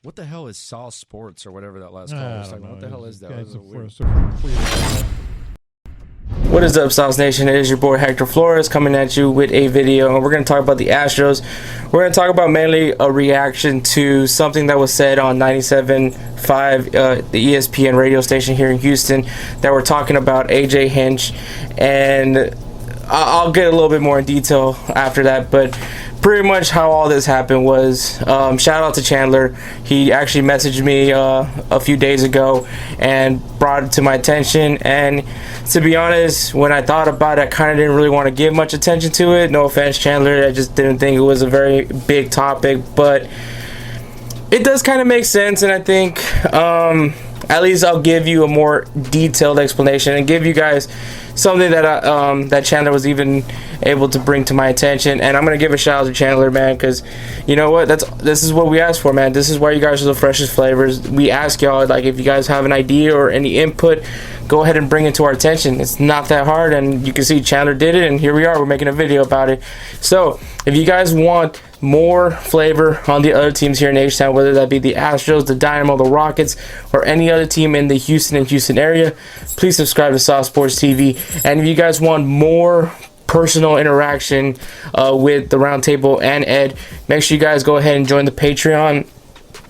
What the hell is Saw Sports or whatever that last call was talking about? What the hell is that? What is up, Sauce Nation? It is your boy Hector Flores coming at you with a video, and we're going to talk about the Astros. We're going to talk about mainly a reaction to something that was said on 97.5, the ESPN radio station here in Houston, that we're talking about AJ Hinch, and I'll get a little bit more in detail after that, but pretty much how all this happened was, shout out to Chandler. He actually messaged me a few days ago and brought it to my attention, and to be honest, when I thought about it, I kind of didn't really want to give much attention to it. No offense, Chandler, I just didn't think it was a very big topic, but it does kind of make sense, and I think at least I'll give you a more detailed explanation and give you guys something that that Chandler was even able to bring to my attention. And I'm gonna give a shout out to Chandler, man, because you know what, this is what we asked for, man. This is why you guys are the freshest flavors. We ask y'all, like, if you guys have an idea or any input, go ahead and bring it to our attention. It's not that hard, and you can see Chandler did it, and here we are, we're making a video about it. So if you guys want more flavor on the other teams here in H-Town, whether that be the Astros, the Dynamo, the Rockets, or any other team in the Houston and Houston area, please subscribe to Sauce Sports TV. And if you guys want more personal interaction with the Roundtable and Ed, make sure you guys go ahead and join the Patreon.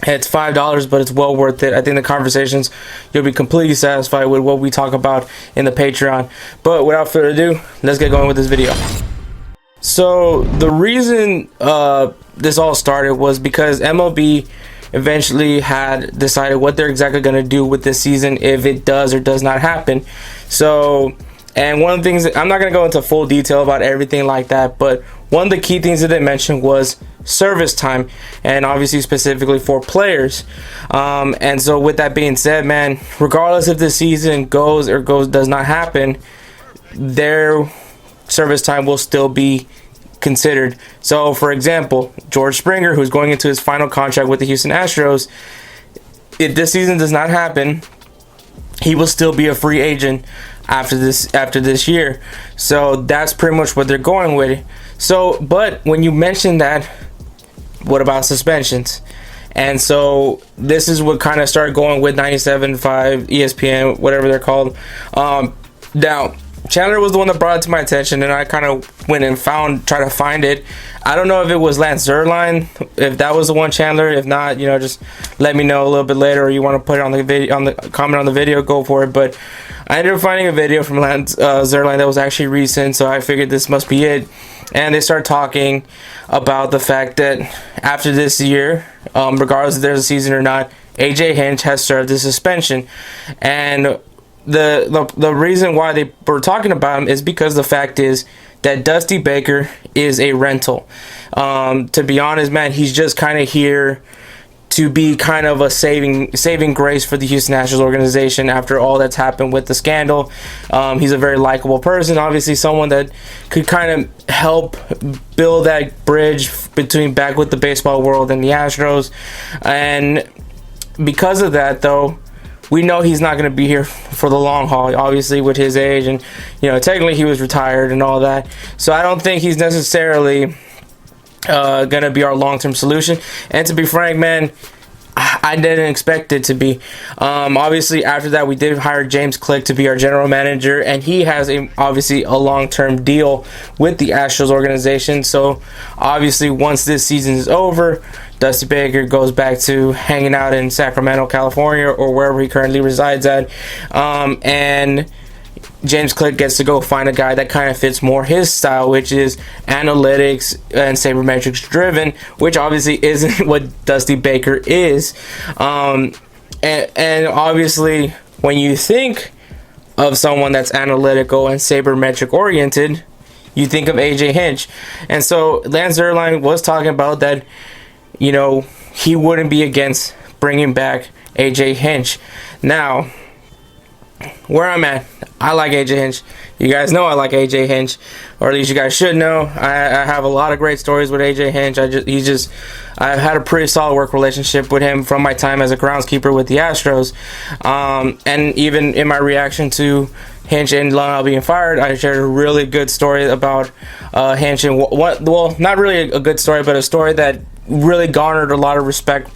It's $5, but it's well worth it. I think the conversations, you'll be completely satisfied with what we talk about in the Patreon. But without further ado, let's get going with this video. So the reason this all started was because MLB eventually had decided what they're exactly going to do with this season if it does or does not happen. So, and one of the things, I'm not going to go into full detail about everything like that, but one of the key things that they mentioned was service time, and obviously specifically for players. And so with that being said, man, regardless if the season does not happen, their service time will still be considered. So for example, George Springer, who's going into his final contract with the Houston Astros, if this season does not happen, he will still be a free agent after this year. So that's pretty much what they're going with. So, but when you mention that, what about suspensions? And so this is what kind of started going with 97.5, ESPN, whatever they're called. Now, Chandler was the one that brought it to my attention, and I kind of went and tried to find it. I don't know if it was Lance Zierlein, if that was the one, Chandler. If not, you know, just let me know a little bit later, or you want to put it on the video, on the comment on the video, go for it. But I ended up finding a video from Lance Zierlein that was actually recent, so I figured this must be it. And they start talking about the fact that after this year, regardless if there's a season or not, AJ Hinch has served the suspension. And the reason why they were talking about him is because the fact is that Dusty Baker is a rental. To be honest, man, he's just kind of here to be kind of a saving grace for the Houston Astros organization after all that's happened with the scandal. He's a very likable person, obviously someone that could kind of help build that bridge between back with the baseball world and the Astros. And because of that, though, we know he's not going to be here for the long haul, obviously, with his age, and you know, technically he was retired and all that. So I don't think he's necessarily going to be our long-term solution. And to be frank, man, I didn't expect it to be. Obviously, after that, we did hire James Click to be our general manager, and he has obviously a long-term deal with the Astros organization. So obviously, once this season is over, Dusty Baker goes back to hanging out in Sacramento, California, or wherever he currently resides at, and James Click gets to go find a guy that kind of fits more his style, which is analytics and sabermetrics driven, which obviously isn't what Dusty Baker is. And obviously, when you think of someone that's analytical and sabermetric oriented, you think of AJ Hinch. And so Lance Zierlein was talking about that, you know, he wouldn't be against bringing back AJ Hinch. Now, where I'm at, I like AJ Hinch. You guys know I like AJ Hinch, or at least you guys should know. I have a lot of great stories with AJ Hinch. I've had a pretty solid work relationship with him from my time as a groundskeeper with the Astros. And even in my reaction to Hinch and Lionel being fired, I shared a really good story about Hinch, and well, not really a good story, but a story that really garnered a lot of respect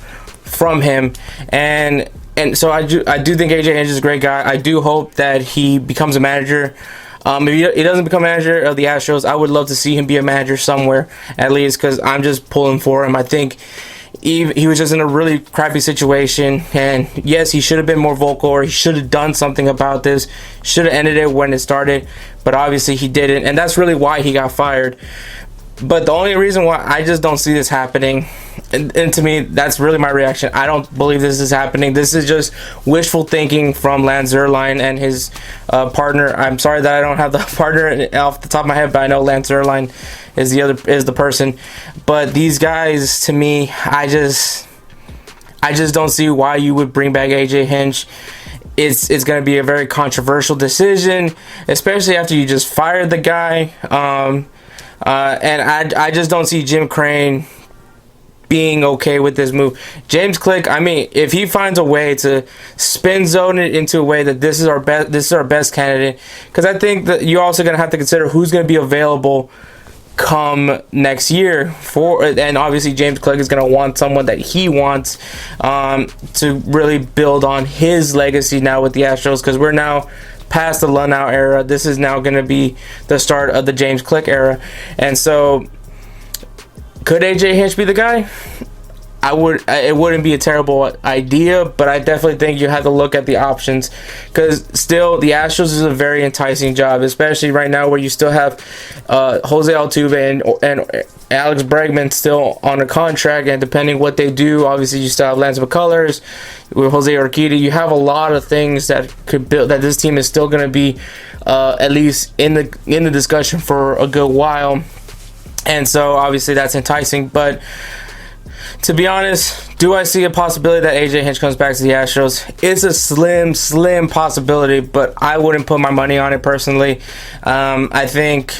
from him, and so I do think AJ Hinch is a great guy. I do hope that he becomes a manager. If he doesn't become manager of the Astros, I would love to see him be a manager somewhere, at least, because I'm just pulling for him. I think he was just in a really crappy situation, and yes, he should have been more vocal, or he should have done something about this, should have ended it when it started, but obviously he didn't, and that's really why he got fired. But the only reason why I just don't see this happening, and to me, that's really my reaction. I don't believe this is happening. This is just wishful thinking from Lance Zierlein and his partner. I'm sorry that I don't have the partner off the top of my head, but I know Lance Zierlein is the person. But these guys, to me, I just don't see why you would bring back AJ Hinch. It's going to be a very controversial decision, especially after you just fired the guy. And I just don't see Jim Crane being okay with this move. James Click, I mean, if he finds a way to spin zone it into a way that this is our best candidate, because I think that you're also going to have to consider who's going to be available come next year and obviously James Click is going to want someone that he wants to really build on his legacy now with the Astros, because we're now past the Lunow era. This is now going to be the start of the James Click era. And so, could AJ Hinch be the guy? It wouldn't be a terrible idea, but I definitely think you have to look at the options, because still the Astros is a very enticing job, especially right now where you still have Jose Altuve and Alex Bregman still on a contract, and depending what they do, obviously you still have Lance McCullers with Jose Urquidy. You have a lot of things that could build that this team is still going to be at least in the discussion for a good while, and so obviously that's enticing. But to be honest, do I see a possibility that AJ Hinch comes back to the Astros? It's a slim possibility, but I wouldn't put my money on it personally. I think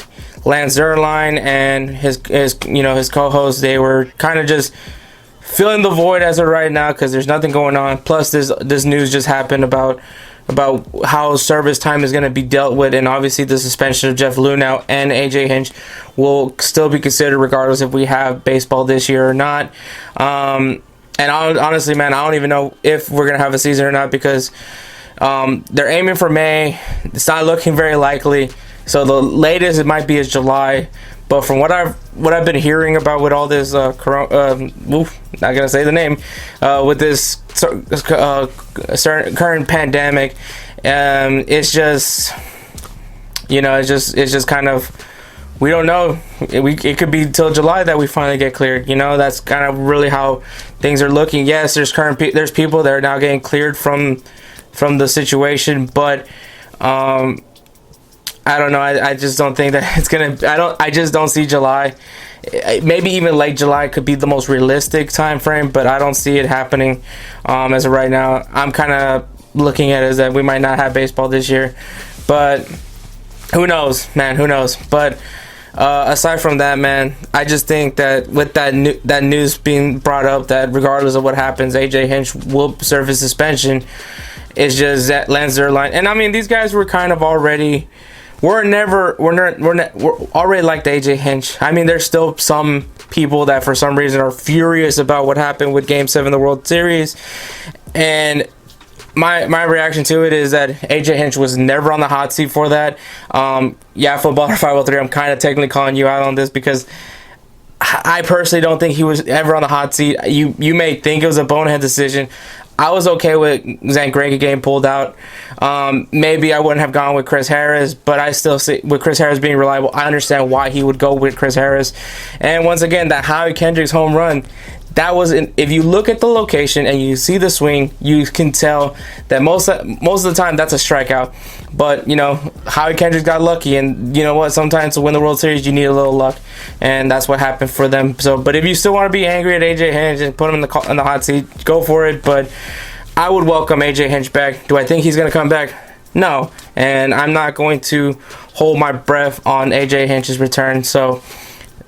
Lance Zierlein and his co-host, they were kind of just filling the void as of right now, because there's nothing going on. Plus, this news just happened about how service time is going to be dealt with, and obviously the suspension of Jeff Lunow and AJ Hinch will still be considered regardless if we have baseball this year or not. And honestly, man, I don't even know if we're going to have a season or not, because they're aiming for May. It's not looking very likely, so the latest it might be is July. But from what I've been hearing about with all this not gonna say the name, with this current pandemic, it's just kind of, we don't know. It could be till July that we finally get cleared. That's kind of really how things are looking. Yes, there's people that are now getting cleared from the situation, but I don't know. I just don't think that it's gonna. I just don't see July. Maybe even late July could be the most realistic time frame, but I don't see it happening as of right now. I'm kind of looking at it as that we might not have baseball this year, but who knows, man? Who knows? But aside from that, man, I just think that with that news being brought up, that regardless of what happens, AJ Hinch will serve his suspension. It's just that Lance Zierlein, and I mean, these guys were kind of already. We're already like the AJ Hinch. I mean, there's still some people that for some reason are furious about what happened with Game 7 of the World Series. And my reaction to it is that AJ Hinch was never on the hot seat for that. Footballer 503, I'm kind of technically calling you out on this, because I personally don't think he was ever on the hot seat. You may think it was a bonehead decision. I was okay with Zach Greinke getting pulled out. Maybe I wouldn't have gone with Chris Harris, but I still see, with Chris Harris being reliable, I understand why he would go with Chris Harris. And once again, that Howie Kendricks home run, that was if you look at the location and you see the swing, you can tell that most of the time that's a strikeout. But Howie Kendricks got lucky, and you know what? Sometimes to win the World Series, you need a little luck, and that's what happened for them. So, but if you still want to be angry at AJ Hinch and put him in the hot seat, go for it. But I would welcome AJ Hinch back. Do I think he's going to come back? No, and I'm not going to hold my breath on AJ Hinch's return. So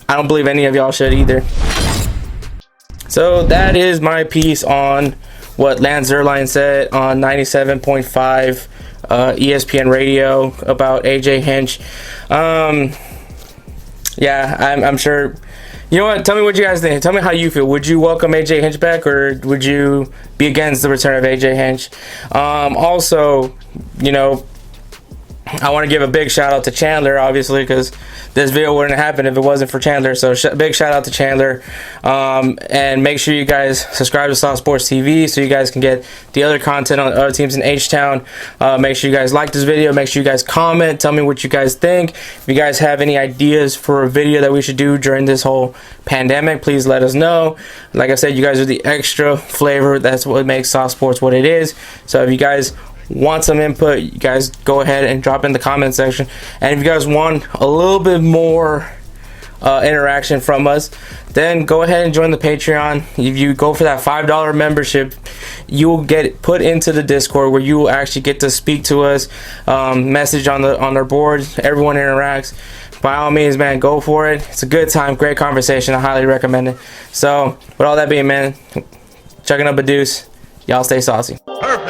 I don't believe any of y'all should either. So that is my piece on what Lance Zierlein said on 97.5 ESPN radio about AJ Hinch. I'm sure You know what? Tell me what you guys think. Tell me how you feel. Would you welcome AJ Hinch back, or would you be against the return of AJ Hinch? Also, you know, I want to give a big shout out to Chandler, obviously, because this video wouldn't happen if it wasn't for Chandler. So big shout out to Chandler. And make sure you guys subscribe to Saucy Sports TV so you guys can get the other content on other teams in H-Town. Make sure you guys like this video. Make sure you guys comment. Tell me what you guys think. If you guys have any ideas for a video that we should do during this whole pandemic, please let us know. Like I said, you guys are the extra flavor. That's what makes Saucy Sports what it is. So if you guys want some input, you guys go ahead and drop in the comment section. And if you guys want a little bit more interaction from us, then go ahead and join the Patreon. If you go for that $5 membership, you will get put into the Discord where you will actually get to speak to us, message on our board. Everyone interacts. By all means, man, go for it. It's a good time, great conversation. I highly recommend it. So with all that being, man, chucking up a deuce. Y'all stay saucy. Perfect.